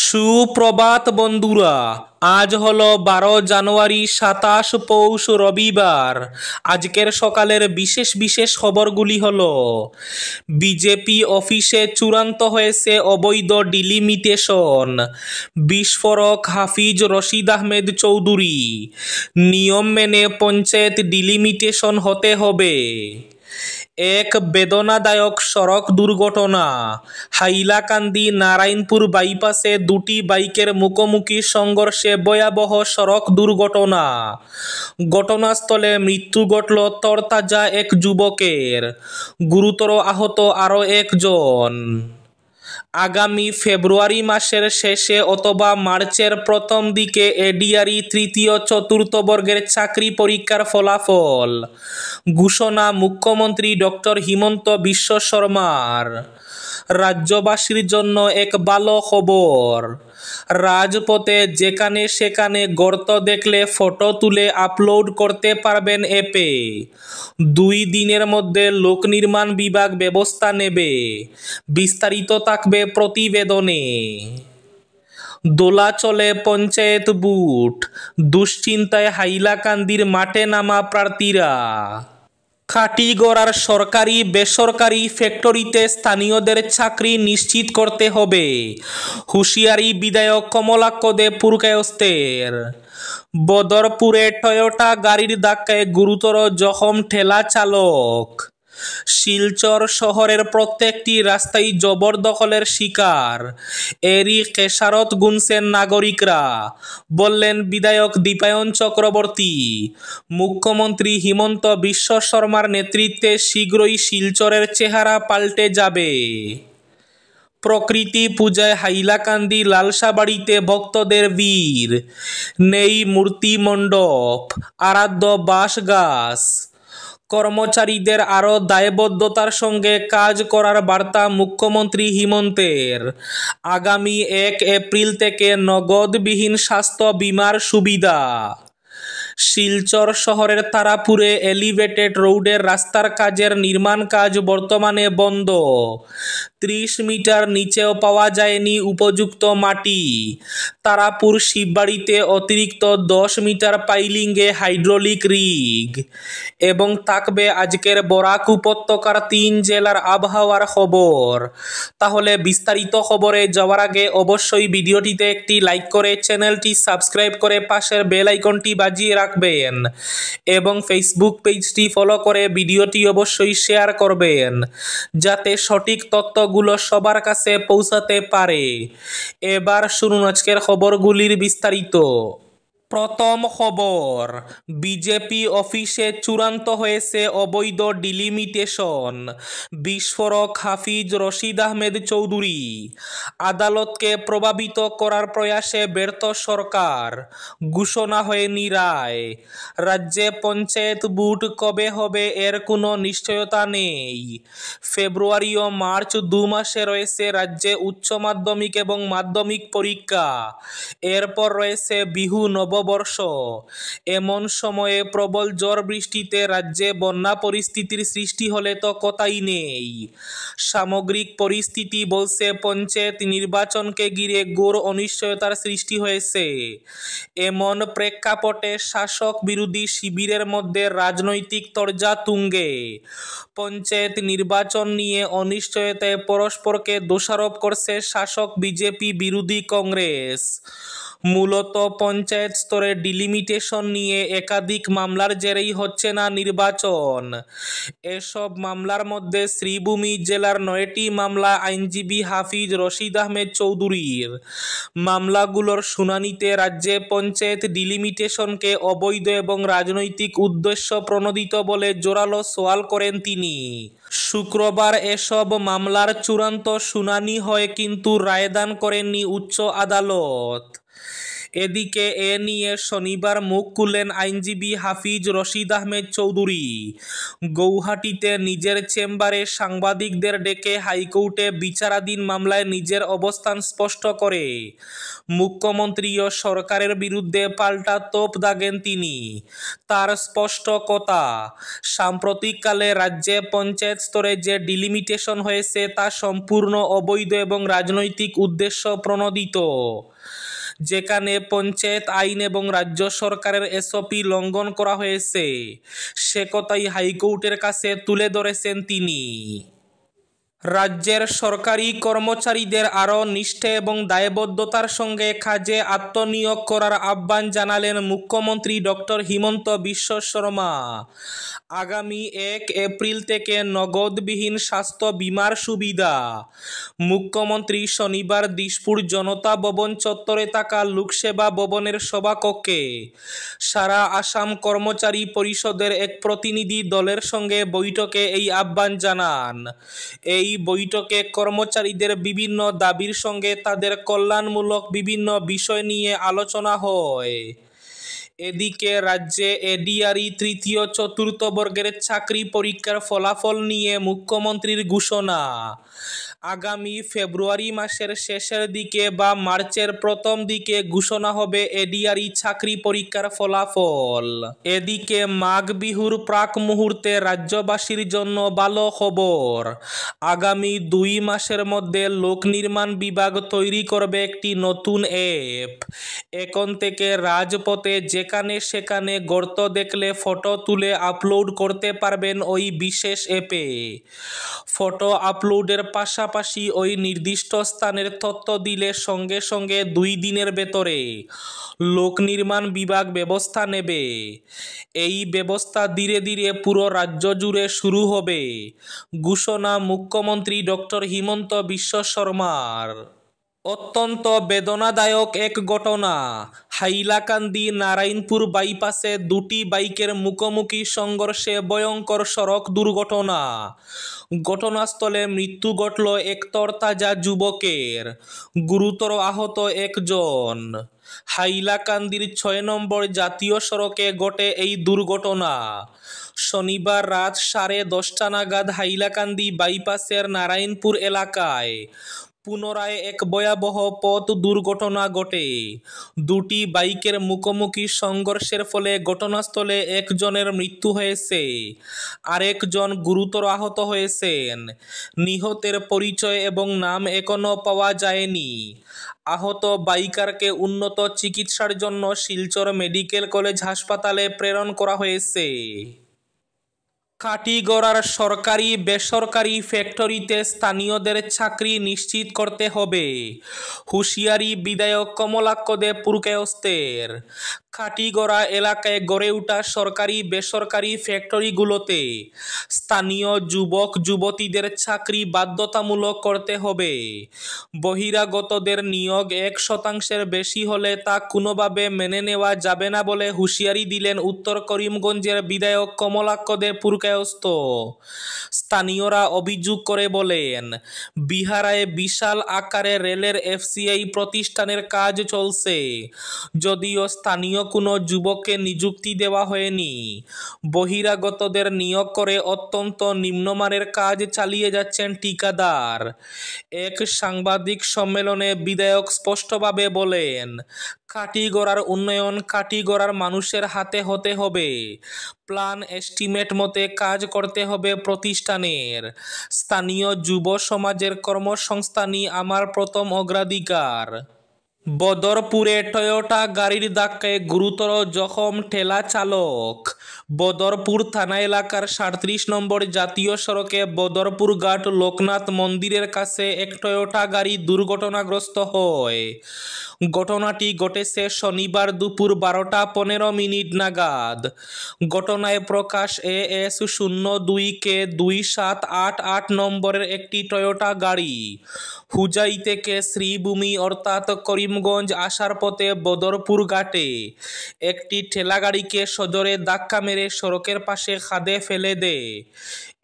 সুপ্রভাত বন্ধুরা, আজ হলো 12 জানুয়ারি 27 পৌষ রবিবার। আজকের সকালের বিশেষ বিশেষ খবরগুলি হলো: বিজেপি অফিসে চূড়ান্ত হয়েছে অবৈধ ডিলিমিটেশন, বিস্ফোরক হাফিজ রশিদ আহমেদ চৌধুরী, নিয়ম মেনে পঞ্চায়েত ডিলিমিটেশন হতে হবে। এক বেদনাদায়ক সড়ক দুর্ঘটনা, হাইলাকান্দি নারায়ণপুর বাইপাসে দুটি বাইকের মুখোমুখি সংঘর্ষে ভয়াবহ সড়ক দুর্ঘটনা। ঘটনাস্থলে মৃত্যু ঘটল তরতাজা এক যুবকের, গুরুতর আহত আরও একজন। আগামী ফেব্রুয়ারি মাসের শেষে অথবা মার্চের প্রথম দিকে এডিআরই তৃতীয় চতুর্থ বর্গের চাকরি পরীক্ষার ফলাফল ঘোষণা মুখ্যমন্ত্রী ডক্টর হিমন্ত বিশ্ব শর্মার। রাজ্যবাসীর জন্য এক ভালো খবর, রাজপথে যেখানে সেখানে গর্ত দেখলে ফটো তুলে আপলোড করতে পারবেন অ্যাপে। 2 দিনের মধ্যে লোক নির্মাণ বিভাগ ব্যবস্থা নেবে। বিস্তারিত থাকবে প্রতিবেদনে। দোলাচলে পঞ্চায়েত বুট, দুশ্চিন্তায় হাইলাকান্দির মাঠে নামা প্রার্থীরা। কাটিগড়ার সরকারি বেসরকারি ফ্যাক্টরিতে স্থানীয়দের চাকরি নিশ্চিত করতে হবে, হুঁশিয়ারি বিধায়ক কমলাক্ষ দে পুরকায়স্থের। বদরপুরে টয়োটা গাড়ির ধাক্কায় গুরুতর জখম ঠেলা চালক। শিলচর শহরের প্রত্যেকটি রাস্তাই জবরদখলের শিকার, এরই খেসারত গুনছেন নাগরিকরা, বললেন বিধায়ক দীপায়ন চক্রবর্তী। মুখ্যমন্ত্রী হিমন্ত বিশ্ব শর্মার নেতৃত্বে শীঘ্রই শিলচরের চেহারা পাল্টে যাবে। প্রকৃতি পূজায় হাইলাকান্দি লালসাবাড়িতে ভক্তদের ভিড়, নেই মূর্তি মণ্ডপ, আরাধ্য বাঁশ গাছ। কর্মচারীদের আরও দায়বদ্ধতার সঙ্গে কাজ করার বার্তা মুখ্যমন্ত্রী হিমন্তের। আগামী 1 এপ্রিল থেকে নগদবিহীন স্বাস্থ্য বিমার সুবিধা। শিলচর শহরের তারাপুরে এলিভেটেড রোডের রাস্তার কাজের নির্মাণ কাজ বর্তমানে বন্ধ। 30 মিটার নিচেও পাওয়া যায়নি উপযুক্ত মাটি। তারাপুর শিববাড়িতে অতিরিক্ত 10 মিটার পাইলিংয়ে হাইড্রোলিক রিগ। এবং থাকবে আজকের বরাক উপত্যকার 3 জেলার আবহাওয়ার খবর। তাহলে বিস্তারিত খবরে যাওয়ার আগে অবশ্যই ভিডিওটিতে একটি লাইক করে চ্যানেলটি সাবস্ক্রাইব করে পাশের বেল আইকনটি বাজিয়ে রাখবেন এবং ফেসবুক পেজটি ফলো করে ভিডিওটি অবশ্যই শেয়ার করবেন, যাতে সঠিক তথ্যগুলো সবার কাছে পৌঁছাতে পারে। এবার শুনুন আজকের খবরগুলির বিস্তারিত। প্রথম খবর, বিজেপি অফিসে চূড়ান্ত হয়েছে অবৈধ ডিলিমিটেশন, বিস্ফোরক হাফিজ রশিদ আহমেদ চৌধুরী। আদালতকে প্রভাবিত করার প্রয়াসে ব্যর্থ সরকার, ঘোষণা হয়নি রায়। রাজ্যে পঞ্চায়েত ভোট কবে হবে এর কোনো নিশ্চয়তা নেই। ফেব্রুয়ারি ও মার্চ 2 মাসে রয়েছে রাজ্যে উচ্চ মাধ্যমিক এবং মাধ্যমিক পরীক্ষা, এরপর রয়েছে বিহু নববর্ষ। এমন সময়ে প্রবল ঝড় বৃষ্টিতে রাজ্যে বন্যা পরিস্থিতির সৃষ্টি হলে তো কথাই নেই। সামগ্রিক পরিস্থিতি বলছে পঞ্চায়েত নির্বাচনকে ঘিরে ঘোর অনিশ্চয়তার সৃষ্টি হয়েছে। এমন প্রেক্ষাপটে শাসক বিরোধী শিবিরের মধ্যে রাজনৈতিক তরজা তুঙ্গে। পঞ্চায়েত নির্বাচন নিয়ে অনিশ্চয়তায় পরস্পরকে দোষারোপ করছে শাসক বিজেপি বিরোধী কংগ্রেস। মূলত পঞ্চায়েত স্তরে ডিলিমিটেশন নিয়ে একাধিক মামলার জেরেই হচ্ছে না নির্বাচন। এসব মামলার মধ্যে শ্রীভূমি জেলার 9টি মামলা আইনজীবী হাফিজ রশিদ আহমেদ চৌধুরীর। মামলাগুলোর শুনানিতে রাজ্যে পঞ্চায়েত ডিলিমিটেশনকে অবৈধ এবং রাজনৈতিক উদ্দেশ্য প্রণোদিত বলে জোরালো সওয়াল করেন তিনি। শুক্রবার এসব মামলার চূড়ান্ত শুনানি হয়, কিন্তু রায়দান করেননি উচ্চ আদালত। এদিকে এ নিয়ে শনিবার মুখ খুললেন আইনজীবী হাফিজ রশিদ আহমেদ চৌধুরী। গৌহাটিতে নিজের চেম্বারে সাংবাদিকদের ডেকে হাইকোর্টে বিচারাধীন মামলায় নিজের অবস্থান স্পষ্ট করে মুখ্যমন্ত্রী ও সরকারের বিরুদ্ধে পাল্টা তোপ দাগেন তিনি। তার স্পষ্ট কথা, সাম্প্রতিককালে রাজ্যে পঞ্চায়েত স্তরে যে ডিলিমিটেশন হয়েছে তা সম্পূর্ণ অবৈধ এবং রাজনৈতিক উদ্দেশ্য প্রণোদিত। যেখানে পঞ্চায়েত আইন এবং রাজ্য সরকারের এসওপি লঙ্ঘন করা হয়েছে, সে কথাই হাইকোর্টের কাছে তুলে ধরেছেন তিনি। রাজ্যের সরকারি কর্মচারীদের আরও নিষ্ঠা এবং দায়বদ্ধতার সঙ্গে কাজে আত্মনিয়োগ করার আহ্বান জানালেন মুখ্যমন্ত্রী ডক্টর হিমন্ত বিশ্ব শর্মা। আগামী 1 এপ্রিল থেকে নগদবিহীন স্বাস্থ্য বিমার সুবিধা। মুখ্যমন্ত্রী শনিবার দিশপুর জনতা ভবন চত্বরে থাকা লোকসেবা ভবনের সভাকক্ষে সারা আসাম কর্মচারী পরিষদের এক প্রতিনিধি দলের সঙ্গে বৈঠকে এই আহ্বান জানান। এই বৈঠকে কর্মচারীদের বিভিন্ন দাবির সঙ্গে তাদের কল্যাণমূলক বিভিন্ন বিষয় নিয়ে আলোচনা হয়। এদিকে রাজ্যে এডিআরই তৃতীয় চতুর্থ বর্গের চাকরি পরীক্ষার ফলাফল নিয়ে মুখ্যমন্ত্রীর ঘোষণা। আগামী ফেব্রুয়ারি মাসের শেষের দিকে বা মার্চের প্রথম দিকে ঘোষণা হবে এডিআরই চাকরি পরীক্ষার ফলাফল। এদিকে মাঘ বিহুর প্রাক মুহূর্তে রাজ্যবাসীর জন্য ভালো খবর। আগামী 2 মাসের মধ্যে লোক নির্মাণ বিভাগ তৈরি করবে একটি নতুন অ্যাপ। এখন থেকে রাজপথে যেখানে সেখানে গর্ত দেখলে ফটো তুলে আপলোড করতে পারবেন ওই বিশেষ অ্যাপে। ফটো আপলোডের পাশাপাশি ওই নির্দিষ্ট স্থানের তথ্য দিলে সঙ্গে সঙ্গে 2 দিনের ভেতরে লোক নির্মাণ বিভাগ ব্যবস্থা নেবে। এই ব্যবস্থা ধীরে ধীরে পুরো রাজ্য জুড়ে শুরু হবে। ঘোষণা মুখ্যমন্ত্রী ডক্টর হিমন্ত বিশ্ব শর্মার। অত্যন্ত বেদনাদায়ক এক ঘটনা। হাইলাকান্দি নারায়ণপুর বাইপাসে 2টি বাইকের মুখোমুখি সংঘর্ষে ভয়ঙ্কর সড়ক দুর্ঘটনা। ঘটনাস্থলে মৃত্যু ঘটল এক তরতাজা যুবকের, গুরুতর আহত একজন। হাইলাকান্দির 6 নম্বর জাতীয় সড়কে ঘটে এই দুর্ঘটনা। শনিবার রাত 10:30 নাগাদ হাইলাকান্দি বাইপাসের নারায়ণপুর এলাকায় পুনরায় এক ভয়াবহ পথ দুর্ঘটনা ঘটে। 2টি বাইকের মুখোমুখি সংঘর্ষের ফলে ঘটনাস্থলে একজনের মৃত্যু হয়েছে, আরেকজন গুরুতর আহত হয়েছেন। নিহতের পরিচয় এবং নাম এখনো পাওয়া যায়নি। আহত বাইকারকে উন্নত চিকিৎসার জন্য শিলচর মেডিকেল কলেজ হাসপাতালে প্রেরণ করা হয়েছে। কাটিগড়ার সরকারি বেসরকারি ফ্যাক্টরিতে স্থানীয়দের চাকরি নিশ্চিত করতে হবে, হুঁশিয়ারি বিধায়ক কমলাক্ষ দে পুরকায়স্থের। কাটিগড়া এলাকায় গড়ে ওঠা সরকারি বেসরকারি ফ্যাক্টরিগুলোতে স্থানীয় যুবক যুবতীদের চাকরি বাধ্যতামূলক করতে হবে। বহিরাগতদের নিয়োগ 1% বেশি হলে তা কোনোভাবে মেনে নেওয়া যাবে না বলে হুঁশিয়ারি দিলেন উত্তর করিমগঞ্জের বিধায়ক কমলাক্ষ দে পুরকায়স্থ। স্থানীয়রা অভিযোগ করে বলেন, বিহারায় বিশাল আকারে রেলের এফসিআই প্রতিষ্ঠানের কাজ চলছে, যদিও স্থানীয় কোনো যুবককে নিযুক্তি দেওয়া হয়নি। বহিরাগতদের নিয়োগ করে অত্যন্ত নিম্নমানের কাজ চালিয়ে যাচ্ছেন ঠিকাদার। এক সাংবাদিক সম্মেলনে বিধায়ক স্পষ্টভাবে বলেন, কাটিগড়ার উন্নয়ন কাটিগড়ার মানুষের হাতে হতে হবে। প্ল্যান এস্টিমেট মতে কাজ করতে হবে প্রতিষ্ঠানের। স্থানীয় যুব সমাজের কর্মসংস্থানই আমার প্রথম অগ্রাধিকার। বদরপুরে টয়োটা গাড়ির ধাক্কায় গুরুতর জখম ঠেলা চালক। বদরপুর থানা এলাকার 37 নম্বর জাতীয় সড়কে বদরপুর ঘাট লোকনাথ মন্দিরের কাছে এক টয়োটা গাড়ি দুর্ঘটনাগ্রস্ত হয়। ঘটনাটি ঘটেছে শনিবার দুপুর 12:15 নাগাদ। ঘটনায় প্রকাশ AS 02K 2788 নম্বরের একটি টয়োটা গাড়ি হুজাই থেকে শ্রীভূমি অর্থাৎ করিমগঞ্জ আসার পথে বদরপুর ঘাটে একটি ঠেলাগাড়িকে সজোরে ধাক্কা মেরে সড়কের পাশে খাদে ফেলে দেয়।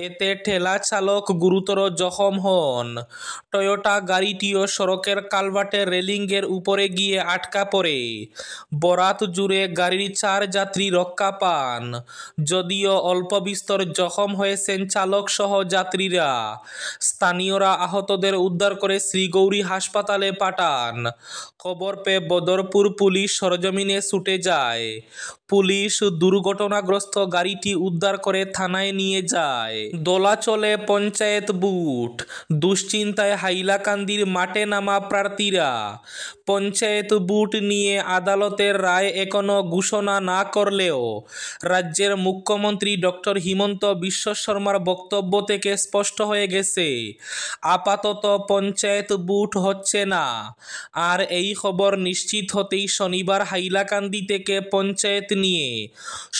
এতে ঠেলা চালক গুরুতর জখম হন। টয়োটা গাড়িটিও সড়কের কালভার্টের রেলিংয়ের উপরে গিয়ে আটকা পড়ে। বরাত জুড়ে গাড়ির 4 যাত্রী রক্ষা পান, যদিও অল্প বিস্তর জখম হয়েছেন চালক সহ যাত্রীরা। স্থানীয়রা আহতদের উদ্ধার করে শ্রীগৌরী হাসপাতালে পাঠান। খবর পেয়ে বদরপুর পুলিশ সরজমিনে ছুটে যায়। পুলিশ দুর্ঘটনাগ্রস্ত গাড়িটি উদ্ধার করে থানায় নিয়ে যায়। দোলাচলে পঞ্চায়েত বুট, দুশ্চিন্তায় হাইলাকান্দির মাঠে নামা প্রার্থীরা। পঞ্চায়েত বুট নিয়ে আদালতের রায় এখনো ঘোষণা না করলেও রাজ্যের মুখ্যমন্ত্রী ডক্টর হিমন্ত বিশ্ব শর্মার বক্তব্য থেকে স্পষ্ট হয়ে গেছে আপাতত পঞ্চায়েত বুট হচ্ছে না। আর এই খবর নিশ্চিত হতেই শনিবার হাইলাকান্দি থেকে পঞ্চায়েত নিয়ে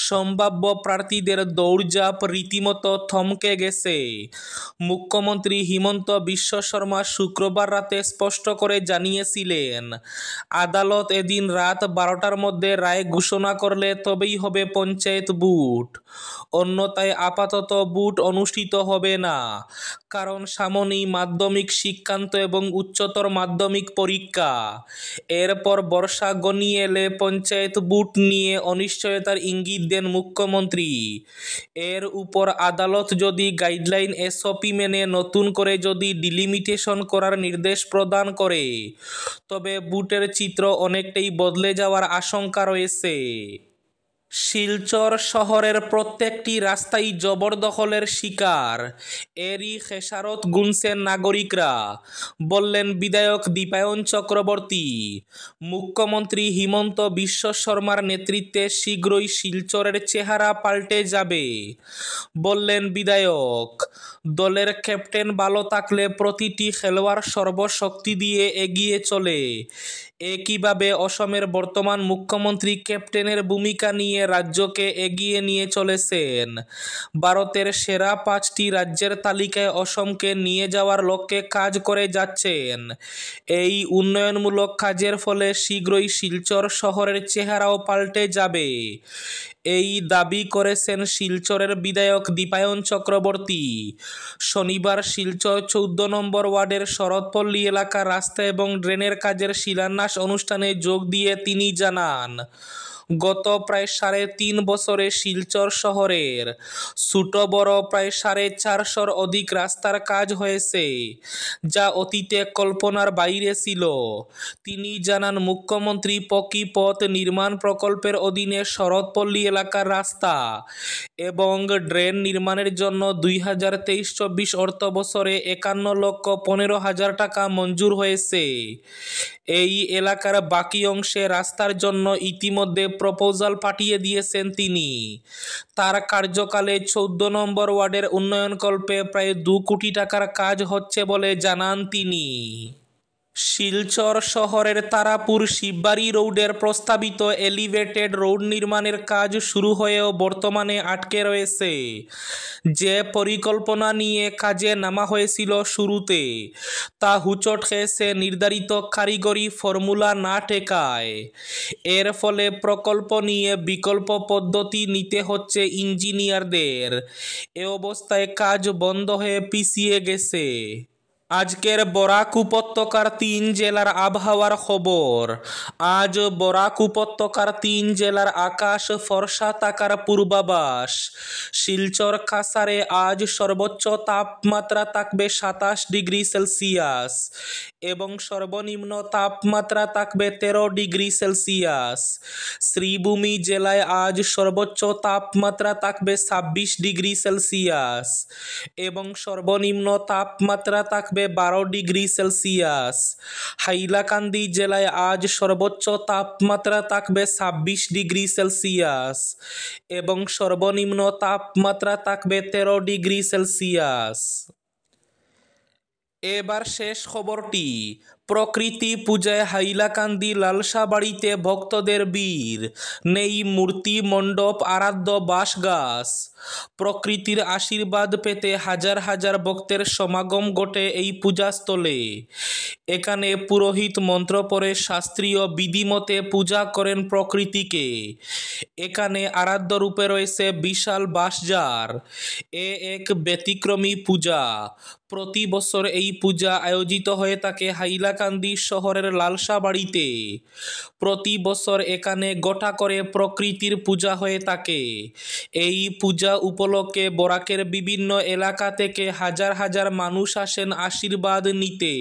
সম্ভাব্য প্রার্থীদের দৌড়ঝাঁপ রীতিমতো থমকে গেছে। মুখ্যমন্ত্রী হিমন্ত বিশ্ব শর্মা শুক্রবার রাতে স্পষ্ট করে জানিয়েছিলেন, আদালত এদিন রাত 12টার মধ্যে রায় ঘোষণা করলে তবেই হবে পঞ্চায়েত বুট, অন্যথায় আপাতত বুট অনুষ্ঠিত হবে না। কারণ সামনেই মাধ্যমিক শিক্ষান্ত এবং উচ্চতর মাধ্যমিক পরীক্ষা। এরপর বর্ষা ঘনিয়ে এলে পঞ্চায়েত বুট নিয়ে অনিশ্চয়তার ইঙ্গিত দেন মুখ্যমন্ত্রী। এর উপর আদালত যদি গাইডলাইন এসওপি মেনে নতুন করে যদি ডিলিমিটেশন করার নির্দেশ প্রদান করে, তবে বুটের চিত্র অনেকটাই বদলে যাওয়ার আশঙ্কা রয়েছে। শিলচর শহরের প্রত্যেকটি রাস্তাই জবরদখলের শিকার, এরই খেসারত গুনছেন নাগরিকরা, বললেন বিধায়ক দীপায়ন চক্রবর্তী। মুখ্যমন্ত্রী হিমন্ত বিশ্ব শর্মার নেতৃত্বে শীঘ্রই শিলচরের চেহারা পাল্টে যাবে, বললেন বিধায়ক। দলের ক্যাপ্টেন ভালো থাকলে প্রতিটি খেলোয়াড় সর্বশক্তি দিয়ে এগিয়ে চলে। একইভাবে অসমের বর্তমান মুখ্যমন্ত্রী ক্যাপ্টেনের ভূমিকা নিয়ে রাজ্যকে এগিয়ে নিয়ে চলেছেন। ভারতের সেরা 5টি রাজ্যের তালিকায় অসমকে নিয়ে যাওয়ার লক্ষ্যে কাজ করে যাচ্ছেন। এই উন্নয়নমূলক কাজের ফলে শীঘ্রই শিলচর শহরের চেহারাও পাল্টে যাবে, এই দাবি করেছেন শিলচরের বিধায়ক দীপায়ন চক্রবর্তী। শনিবার শিলচর 14 নম্বর ওয়ার্ডের শরৎপল্লী এলাকার রাস্তা এবং ড্রেনের কাজের শিলান্যাস অনুষ্ঠানে যোগ দিয়ে তিনি জানান, গত প্রায় 3.5 বছরে শিলচর শহরের ছোট বড় প্রায় 450-র অধিক রাস্তার কাজ হয়েছে, যা অতীতে কল্পনার বাইরে ছিল। তিনি জানান, মুখ্যমন্ত্রী পকি পথ নির্মাণ প্রকল্পের অধীনে শরৎপল্লী এলাকার রাস্তা এবং ড্রেন নির্মাণের জন্য 2023-24 অর্থ বছরে 51,15,000 টাকা মঞ্জুর হয়েছে। এই এলাকার বাকি অংশে রাস্তার জন্য ইতিমধ্যে প্রপোজাল পাঠিয়ে দিয়েছেন তিনি। তার কার্যকালে 14 নম্বর ওয়ার্ডের উন্নয়নকল্পে প্রায় 2 কোটি টাকার কাজ হচ্ছে বলে জানান তিনি। শিলচর শহরের তারাপুর শিববাড়ি রোডের প্রস্তাবিত এলিভেটেড রোড নির্মাণের কাজ শুরু হয়েও বর্তমানে আটকে রয়েছে। যে পরিকল্পনা নিয়ে কাজে নামা হয়েছিল শুরুতে, তা হুঁচট খেয়েছে নির্ধারিত কারিগরি ফর্মুলা না টেকায়। এর ফলে প্রকল্প নিয়ে বিকল্প পদ্ধতি নিতে হচ্ছে ইঞ্জিনিয়ারদের। এ অবস্থায় কাজ বন্ধ হয়ে পিছিয়ে গেছে। আজকের বরাক উপত্যকার 3 জেলার আবহাওয়ার খবর। আজ বরাক উপত্যকার 3 জেলার আকাশ ফর্সা থাকার পূর্বাভাস। শিলচর কাছাড়ে আজ সর্বোচ্চ তাপমাত্রা থাকবে 27 ডিগ্রি সেলসিয়াস এবং সর্বনিম্ন তাপমাত্রা থাকবে 13 ডিগ্রি সেলসিয়াস। শ্রীভূমি জেলায় আজ সর্বোচ্চ তাপমাত্রা থাকবে 26 ডিগ্রি সেলসিয়াস এবং সর্বনিম্ন তাপমাত্রা থাকবে 12 ডিগ্রি সেলসিয়াস। হাইলাকান্দি জেলায় আজ সর্বোচ্চ তাপমাত্রা থাকবে 26 ডিগ্রি সেলসিয়াস এবং সর্বনিম্ন তাপমাত্রা থাকবে 13 ডিগ্রি সেলসিয়াস। এবার শেষ খবরটি, প্রকৃতি পূজায় হাইলাকান্দি লালসাবাড়িতে ভক্তদের ভিড়, নেই মূর্তি মণ্ডপ আরাধ্য বাঁশ গাছ। প্রকৃতির আশীর্বাদ পেতে হাজার হাজার ভক্তের সমাগম ঘটে এই পূজাস্থলে। এখানে পুরোহিত মন্ত্র পড়ে শাস্ত্রীয় বিধিমতে পূজা করেন প্রকৃতিকে। এখানে আরাধ্য রূপে রয়েছে বিশাল বাঁশঝাড়। এক ব্যতিক্রমী পূজা। প্রতি বছর এই পূজা আয়োজিত হয়ে থাকে হাইলাকান্দি শহরের লালসাবাড়িতে। প্রতি বছর এখানে গোটা করে প্রকৃতির পূজা হয়ে থাকে। এই পূজা উপলক্ষে বরাকের বিভিন্ন এলাকা থেকে হাজার হাজার মানুষ আসেন আশীর্বাদ নিতে,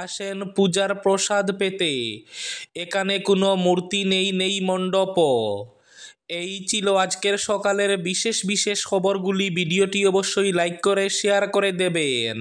আসেন পূজার প্রসাদ পেতে। এখানে কোনো মূর্তি নেই, নেই মণ্ডপও। এই ছিল আজকের সকালের বিশেষ বিশেষ খবরগুলি। ভিডিওটি অবশ্যই লাইক করে শেয়ার করে দেবেন।